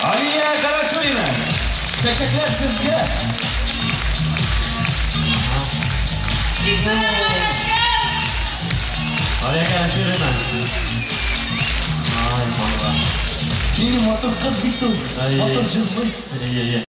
Aliya Karachulina. Çiçekler sizge. Aliya Karachulina. Ay, Allah. Ini motor kız bitti. Motor jıldı.